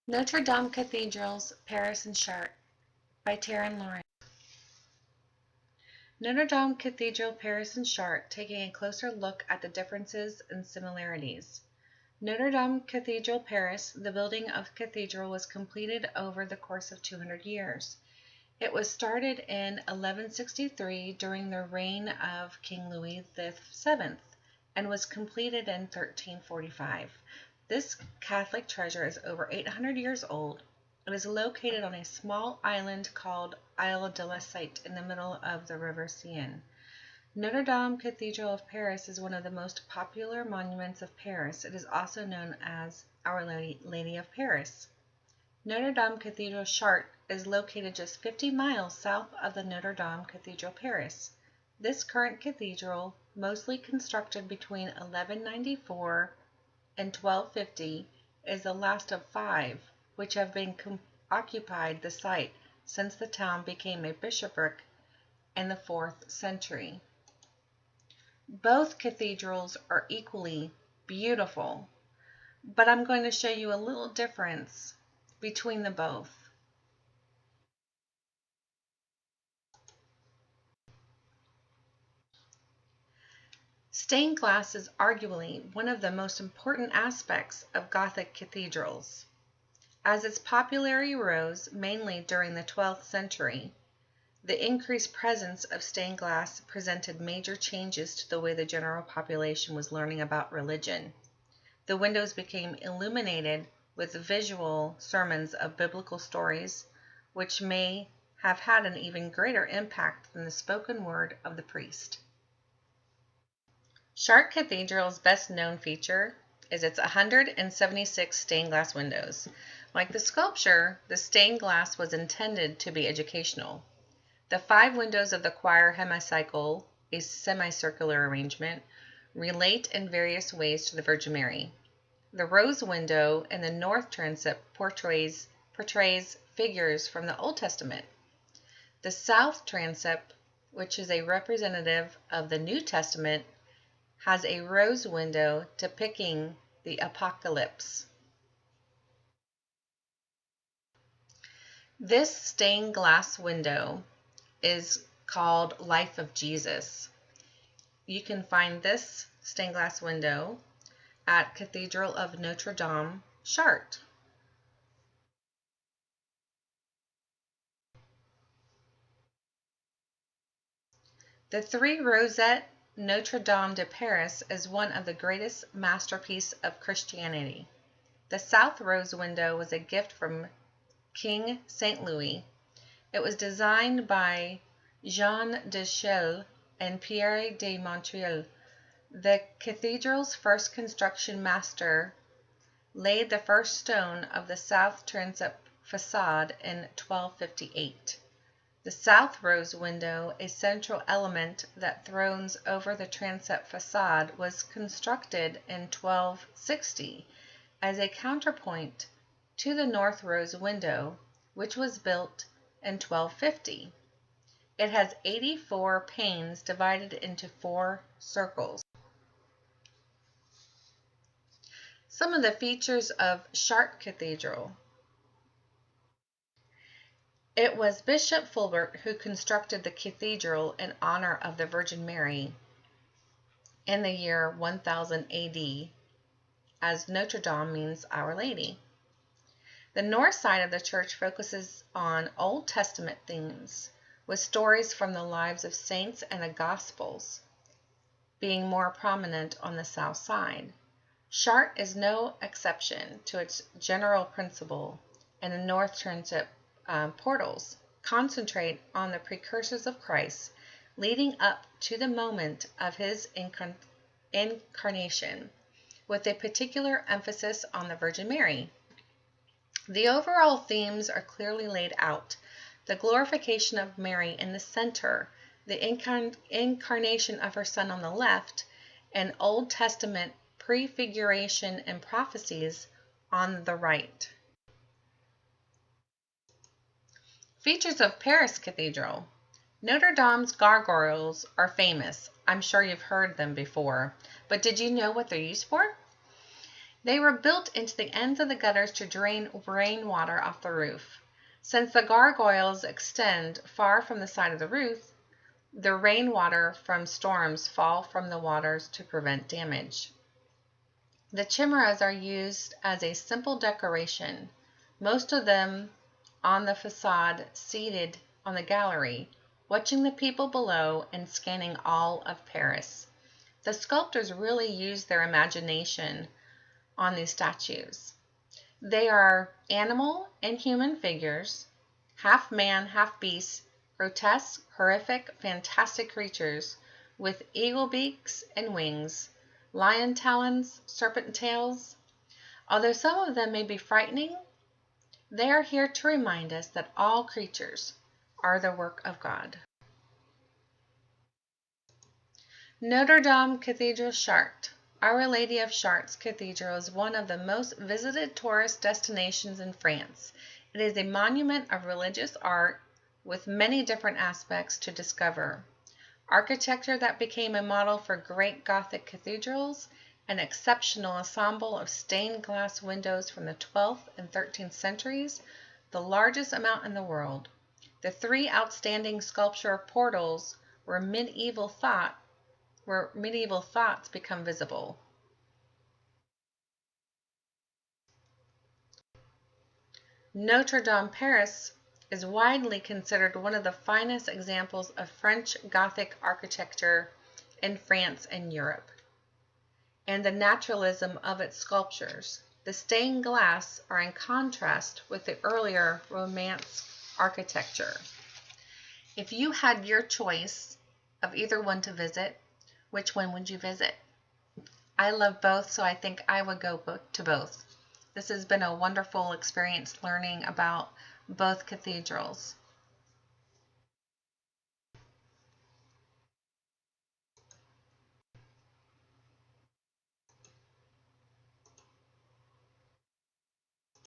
Notre-Dame Cathedrals, Paris and Chartres by Tarin. Notre-Dame Cathedral, Paris and Chartres, taking a closer look at the differences and similarities. Notre-Dame Cathedral, Paris, the building of cathedral was completed over the course of 200 years. It was started in 1163 during the reign of King Louis VII and was completed in 1345. This Catholic treasure is over 800 years old. It is located on a small island called Isle de la Cite in the middle of the River Seine. Notre-Dame Cathedral of Paris is one of the most popular monuments of Paris. It is also known as Our Lady of Paris. Notre-Dame Cathedral Chartres is located just 50 miles south of the Notre-Dame Cathedral Paris. This current cathedral, mostly constructed between 1194 and 1250, is the last of 5 which have been occupied the site since the town became a bishopric in the 4th century. Both cathedrals are equally beautiful, but I'm going to show you a little difference between the both. Stained glass is arguably one of the most important aspects of Gothic cathedrals. As its popularity rose, mainly during the 12th century, the increased presence of stained glass presented major changes to the way the general population was learning about religion. The windows became illuminated with visual sermons of biblical stories, which may have had an even greater impact than the spoken word of the priest. Chartres Cathedral's best-known feature is its 176 stained glass windows. Like the sculpture, the stained glass was intended to be educational. The 5 windows of the choir hemicycle, a semicircular arrangement, relate in various ways to the Virgin Mary. The rose window in the north transept portrays figures from the Old Testament. The south transept, which is a representative of the New Testament, has a rose window depicting the Apocalypse. This stained glass window is called Life of Jesus. You can find this stained glass window at Cathedral of Notre-Dame, Chartres. The 3 Rosette Notre-Dame de Paris is one of the greatest masterpieces of Christianity. The south rose window was a gift from King St. Louis. It was designed by Jean de Chelles and Pierre de Montreal. The cathedral's first construction master laid the first stone of the south transept facade in 1258. The south rose window, a central element that thrones over the transept facade, was constructed in 1260 as a counterpoint to the north rose window, which was built in 1250. It has 84 panes divided into 4 circles. Some of the features of Chartres Cathedral. It was Bishop Fulbert who constructed the cathedral in honor of the Virgin Mary in the year 1000 AD, as Notre Dame means Our Lady. The north side of the church focuses on Old Testament themes, with stories from the lives of saints and the Gospels being more prominent on the south side. Chartres is no exception to its general principle, and the north transept portals concentrate on the precursors of Christ leading up to the moment of his incarnation, with a particular emphasis on the Virgin Mary. The overall themes are clearly laid out: the glorification of Mary in the center, the incarnation of her Son on the left, and Old Testament prefiguration and prophecies on the right. Features of Paris Cathedral. Notre Dame's gargoyles are famous. I'm sure you've heard them before, but did you know what they're used for? They were built into the ends of the gutters to drain rainwater off the roof. Since the gargoyles extend far from the side of the roof, the rainwater from storms fall from the waters to prevent damage. The chimeras are used as a simple decoration, most of them on the facade, seated on the gallery, watching the people below and scanning all of Paris. The sculptors really used their imagination on these statues. They are animal and human figures, half man, half beast, grotesque, horrific, fantastic creatures with eagle beaks and wings, lion talons, serpent tails. Although some of them may be frightening, they are here to remind us that all creatures are the work of God. Notre-Dame Cathedral, Chartres. Our Lady of Chartres Cathedral is one of the most visited tourist destinations in France. It is a monument of religious art with many different aspects to discover. Architecture that became a model for great Gothic cathedrals, an exceptional ensemble of stained glass windows from the 12th and 13th centuries, the largest amount in the world. The three outstanding sculpture portals where medieval thoughts become visible. Notre-Dame, Paris is widely considered one of the finest examples of French Gothic architecture in France and Europe, and the naturalism of its sculptures. The stained glass are in contrast with the earlier Romance architecture. If you had your choice of either one to visit, which one would you visit? I love both, so I think I would go to both. This has been a wonderful experience learning about both cathedrals.